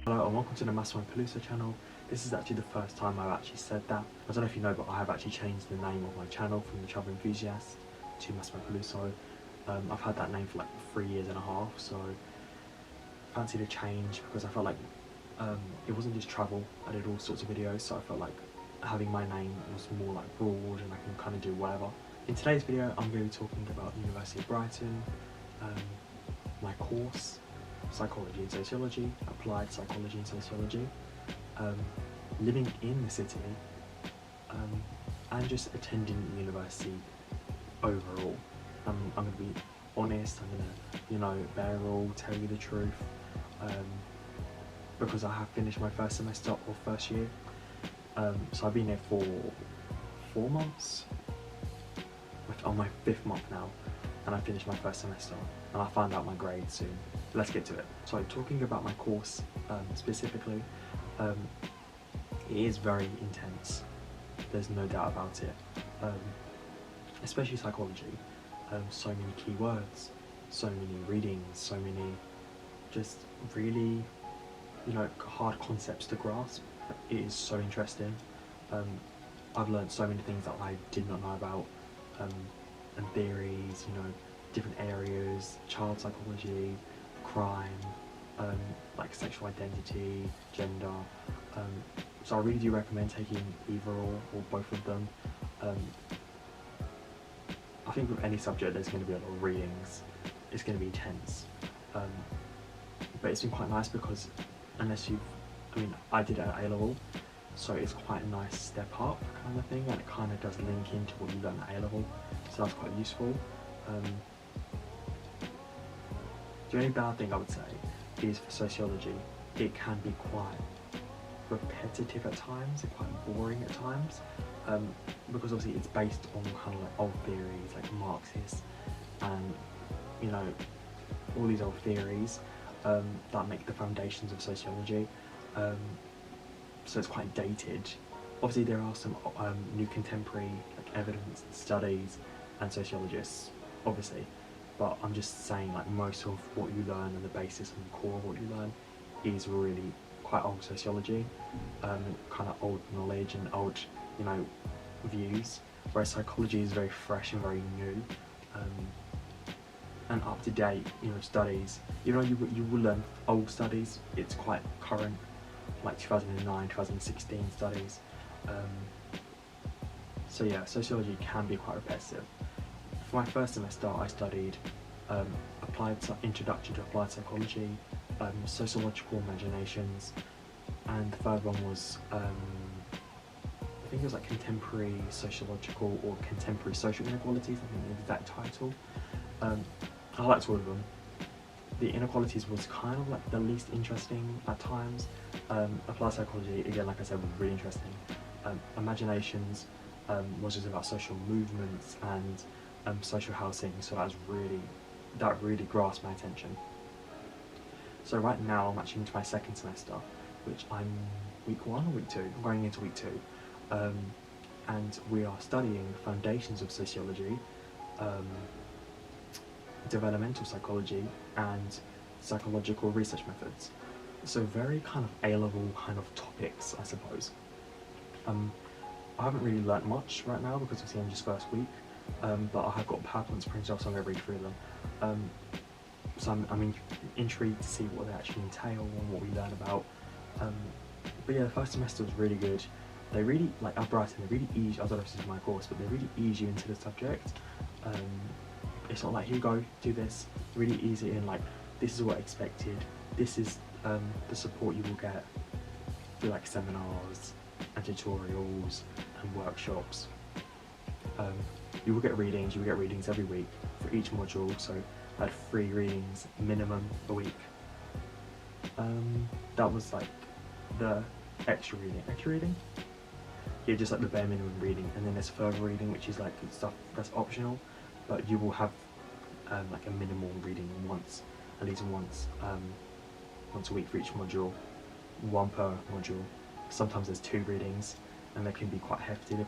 Hello and welcome to the Massimo channel. This is actually the first time I've actually said that. I don't know if you know, but I have actually changed the name of my channel from the Travel Enthusiast to Massimo Peluso. I've had that name for like 3 years and a half, so I fancied a change because I felt like it wasn't just travel. I did all sorts of videos, so I felt like having my name was more like broad and I can kind of do whatever. In today's video, I'm going to be talking about the University of Brighton, my course, Psychology and Sociology, Applied Psychology and Sociology, living in the city, and just attending university overall. I'm going to be honest, I'm going to, bare all, tell you the truth, because I have finished my first semester or first year. So I've been here for 4 months, on my 5th month now, and I finished my first semester, and I found out my grades soon. Let's get to it. So talking about my course specifically, it is very intense, there's no doubt about it, especially psychology. So many keywords, so many readings, so many just really, hard concepts to grasp. It is so interesting. I've learned so many things that I did not know about, and theories, different areas, child psychology, crime, like sexual identity, gender. So I really do recommend taking either or both of them. I think with any subject there's going to be a lot of readings, it's going to be intense, but it's been quite nice because I did it at A-level, so it's quite a nice step up kind of thing, and it kind of does link into what you learn at A-level, so that's quite useful. The only bad thing I would say is for sociology, it can be quite repetitive at times and quite boring at times, because obviously it's based on kind of like old theories like Marxist and all these old theories that make the foundations of sociology, so it's quite dated. Obviously there are some new contemporary evidence studies and sociologists, obviously, but I'm just saying like most of what you learn and the basis and the core of what you learn is really quite old sociology, kind of old knowledge and old views, whereas psychology is very fresh and very new, and up to date studies. You will learn old studies, it's quite current, like 2009, 2016 studies. So yeah, sociology can be quite repetitive. For my first semester I studied Introduction to Applied Psychology, Sociological Imaginations, and the third one was I think it was like Contemporary Sociological or Contemporary Social Inequalities, I think the exact title. I liked all of them. The inequalities was kind of like the least interesting at times. Applied Psychology, again, like I said, was really interesting. Imaginations was just about social movements and social housing, so that really grasped my attention. So right now I'm actually into my second semester, which I'm week 1 or week 2? I'm going into week 2, and we are studying the foundations of sociology, developmental psychology, and psychological research methods. So very kind of A-level kind of topics, I suppose. I haven't really learnt much right now because obviously I'm just first week, but I have got PowerPoints printed off, so I'm going to read through them. So I'm intrigued to see what they actually entail and what we learn about. But yeah, the first semester was really good. They really, like at Brighton, they really ease, I don't know if this is my course, but they really ease you into the subject. It's not like, here you go, do this. Really ease it in, like, this is what expected. This is the support you will get through like seminars and tutorials and workshops. You will get readings every week for each module, so I had 3 readings minimum a week. That was like the extra reading? Yeah, just like the bare minimum reading, and then there's further reading, which is like stuff that's optional, but you will have like a minimal reading at least once a week for each module, 1 per module. Sometimes there's 2 readings, and they can be quite hefty, they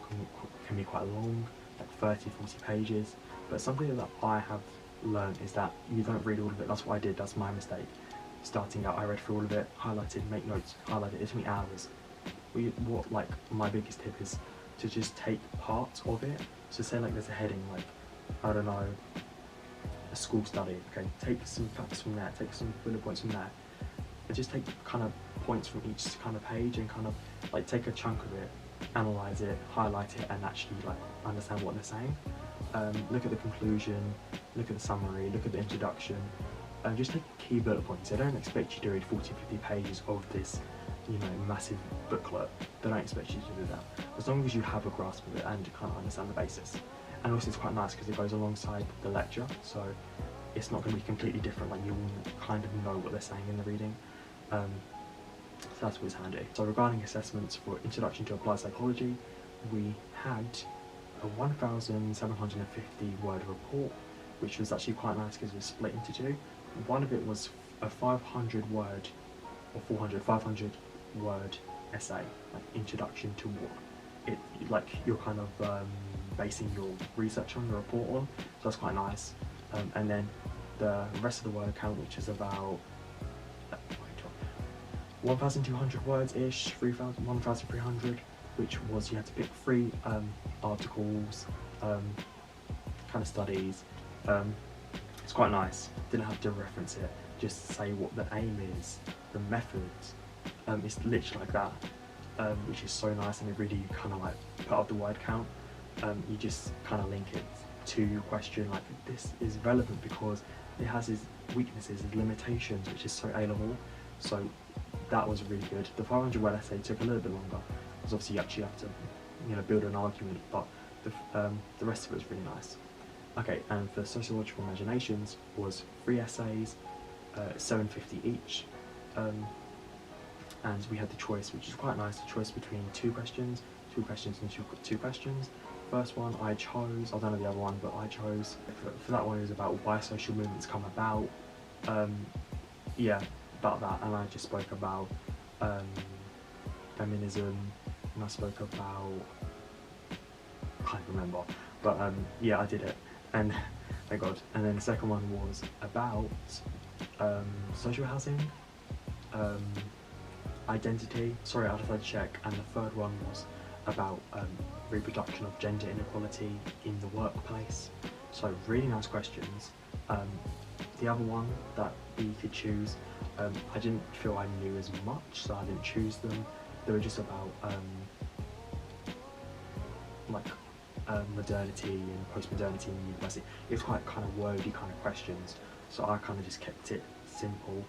can be quite long, like 30-40 pages, but something that I have learned is that you don't read all of it. That's what I did, that's my mistake. starting out, I read through all of it, highlighted, make notes, highlighted. It took me hours. What like my biggest tip is to just take parts of it. So say like there's a heading like, I don't know, a school study. Okay, take some facts from there, take some bullet points from there, and just take kind of points from each kind of page and kind of like take a chunk of it, analyze it, highlight it, and actually like understand what they're saying. Look at the conclusion, look at the summary, look at the introduction, and just take key bullet points. They don't expect you to read 40, 50 pages of this, you know, massive booklet. They don't expect you to do that. As long as you have a grasp of it and kind of understand the basis. And also it's quite nice because it goes alongside the lecture, so it's not going to be completely different, like you will kind of know what they're saying in the reading. So that's always handy. So regarding assessments for Introduction to Applied Psychology, we had a 1,750 word report, which was actually quite nice because it was split into two. One of it was a 500 word essay, like introduction to what it, like you're kind of basing your research on, your report on, so that's quite nice. And then the rest of the word count, which is about 1,200 words-ish, 1,300, which was you had to pick 3 articles, kind of studies. It's quite nice, didn't have to reference it, just say what the aim is, the methods. It's literally like that, which is so nice, and it really kind of like put up the word count. You just kind of link it to your question, like this is relevant because it has its weaknesses, its limitations, which is so A-level. So that was really good. The 500 word essay took a little bit longer because obviously you actually have to, you know, build an argument, but the rest of it was really nice. Okay, and for sociological imaginations was 3 essays, 750 each, and we had the choice, which is quite nice, the choice between 2 questions and two questions. First one I chose, I don't know the other one, but I chose, for that one it was about why social movements come about, yeah, about that, and I just spoke about feminism, and I spoke about, I can't remember, but yeah, I did it, and thank God. And then the second one was about social housing, identity, sorry, I'd have to check, and the third one was about reproduction of gender inequality in the workplace. So really nice questions. The other one that we could choose, I didn't feel I knew as much, so I didn't choose them. They were just about modernity and post-modernity in university. It was quite kind of wordy kind of questions, so I kind of just kept it simple,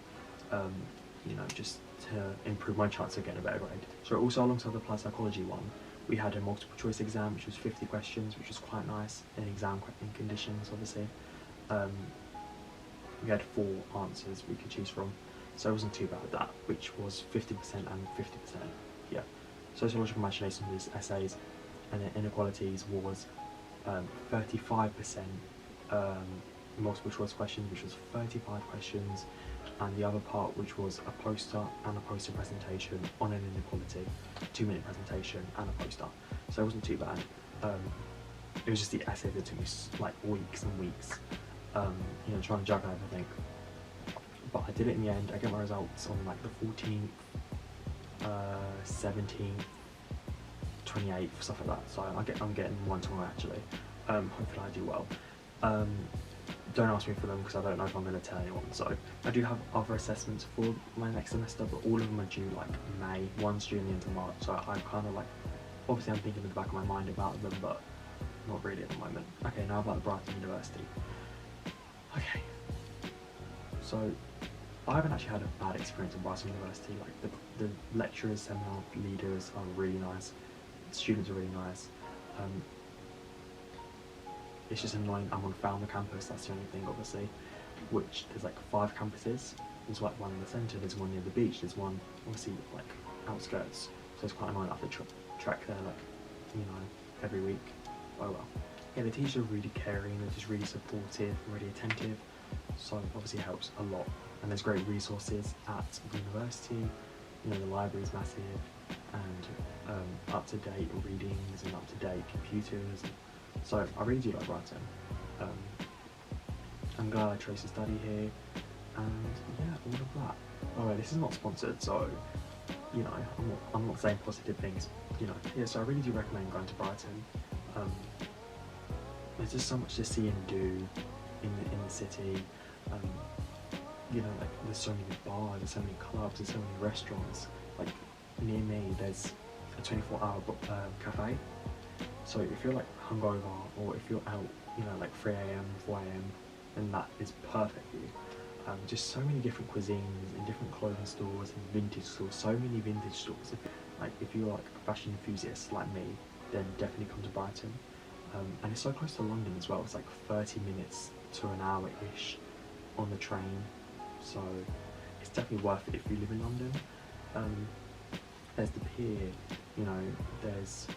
you know, just to improve my chance of getting a better grade. So also alongside the applied psychology one, we had a multiple choice exam, which was 50 questions, which was quite nice in exam conditions, obviously. We had 4 answers we could choose from, so it wasn't too bad with that, which was 50% and 50%, yeah. Sociological imagination was essays, and then inequalities was 35% multiple choice questions, which was 35 questions, and the other part, which was a poster and a poster presentation on an inequality, 2-minute presentation and a poster. So it wasn't too bad. It was just the essay that took me like weeks and weeks, you know, trying to juggle everything. But I did it in the end. I get my results on like the 14th, 17th, 28th, stuff like that. So I'm getting 1-to-1 actually. Hopefully I do well. Don't ask me for them because I don't know if I'm going to tell anyone. So I do have other assessments for my next semester, but all of them are due like May. One's due in the end of March. So I'm kind of like, obviously I'm thinking in the back of my mind about them, but not really at the moment. Okay, now about Brighton University. Okay, so I haven't actually had a bad experience at Brighton University. Like the lecturers, seminar leaders are really nice. The students are really nice. It's just annoying I'm on Falmer campus, that's the only thing obviously, which there's like 5 campuses. There's like one in the centre, there's one near the beach, there's one obviously like outskirts, so it's quite annoying I have to track there like, you know, every week. Oh well. Yeah, the teachers are really caring, they're just really supportive, really attentive, so obviously it helps a lot. And there's great resources at the university, you know, the library's massive, and up-to-date readings and up-to-date computers. So I really do like Brighton. I'm glad I chose to study here. and yeah, all of that. Alright, this is not sponsored, so you know, I'm not saying positive things, you know. Yeah, so I really do recommend going to Brighton. There's just so much to see and do in the city. You know, like there's so many bars, there's so many clubs, there's so many restaurants. Like near me, there's a 24-hour cafe. So if you're like hungover, or if you're out, you know, like 3 a.m, 4 a.m, then that is perfect for you. Just so many different cuisines and different clothing stores and vintage stores. So many vintage stores. If you're like a fashion enthusiast like me, then definitely come to Brighton. And it's so close to London as well. It's like 30 minutes to an hour-ish on the train. So it's definitely worth it if you live in London. There's the pier, you know, there's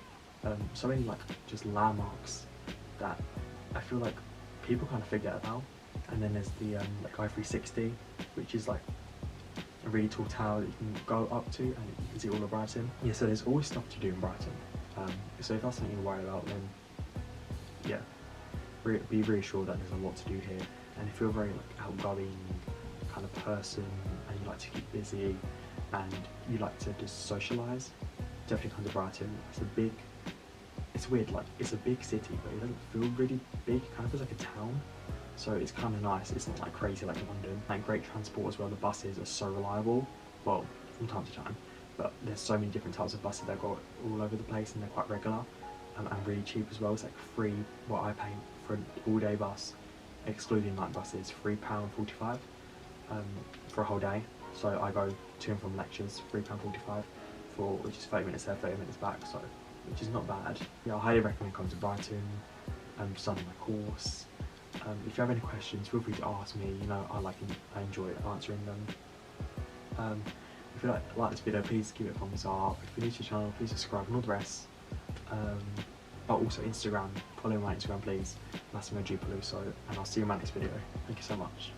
so many like just landmarks that I feel like people kind of forget about. And then there's the like I-360, which is like a really tall tower that you can go up to and you can see all of Brighton. Yeah, so there's always stuff to do in Brighton. So if that's something you're worried about, then yeah, be reassured that there's a lot to do here. And if you're a very like outgoing kind of person and you like to keep busy and you like to just socialise, definitely come to Brighton. It's weird, like it's a big city, but it doesn't feel really big. It kind of feels like a town. So it's kind of nice. It's not like crazy like London. And great transport as well. The buses are so reliable. Well, from time to time. But there's so many different types of buses that go all over the place, and they're quite regular and really cheap as well. It's like free. What I pay for an all-day bus, excluding night buses, £3.45 for a whole day. So I go to and from lectures, £3.45 for, which is 30 minutes there, 30 minutes back. So which is not bad. Yeah, I highly recommend coming to Brighton. Starting my course. If you have any questions, feel free to ask me. You know, I enjoy answering them. If you like this video, please give it a thumbs up. If you're new to the channel, please subscribe and all the rest. But also Instagram, follow my Instagram please, Massimo G Peluso, and I'll see you in my next video. Thank you so much.